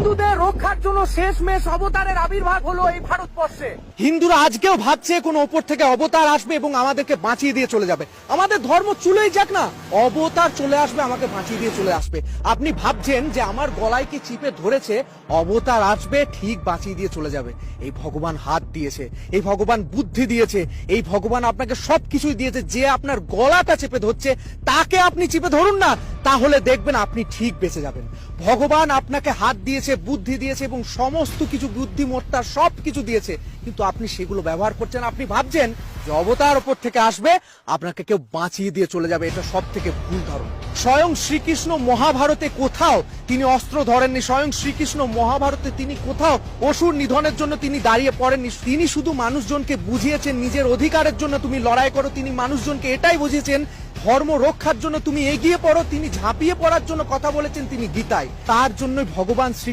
হিন্দুদের রক্ষার জন্য শেষমেশ অবতারের আবির্ভাব হলো এই ভারতবর্ষে। হিন্দুরা আজকেও ভাবছে কোনো ওপর থেকে অবতার আসবে এবং আমাদেরকে বাঁচিয়ে দিয়ে চলে যাবে। আমাদের ধর্ম চলেই যাক না, অবতার চলে আসবে, আমাকে বাঁচিয়ে দিয়ে চলে আসবে। আপনি ভাবছেন যে আমার গলায় কি চিপে ধরেছে, অবতার আসবে, ঠিক বাঁচিয়ে দিয়ে চলে যাবে। এই ভগবান হাত দিয়েছে, এই ভগবান বুদ্ধি দিয়েছে, এই ভগবান আপনাকে সবকিছুই দিয়েছে। যে আপনার গলাটা চেপে ধরছে তাকে আপনি চিপে ধরুন না, তাহলে দেখবেন আপনি ঠিক বেঁচে যাবেন। ভগবান আপনাকে হাত দিয়েছে, বুদ্ধি দিয়েছে এবং সমস্ত কিছু, বুদ্ধিমত্তা সবকিছু দিয়েছে, কিন্তু আপনি সেগুলো ব্যবহার করছেন। আপনি ভাবছেন যে অবতার উপর থেকে আসবে, আপনাকে কেউ বাঁচিয়ে দিয়ে চলে যাবে। এটা সব থেকে ভুল ধারণা। স্বয়ং শ্রীকৃষ্ণ মহাভারতে কোথাও তিনি অস্ত্র ধরেননি। স্বয়ং শ্রীকৃষ্ণ মহাভারতে তিনি কোথাও অসুর নিধনের জন্য তিনি দাঁড়িয়ে পড়েননি। তিনি শুধু মানুষজনকে বুঝিয়েছেন নিজের অধিকারের জন্য তুমি লড়াই করো। তিনি মানুষজনকে এটাই বুঝিয়েছেন ধর্ম রক্ষার জন্য তুমি এগিয়ে পড়ো। তিনি ঝাঁপিয়ে পড়ার জন্য কথা বলেছেন তিনি গীতায়। তার জন্যই ভগবান শ্রী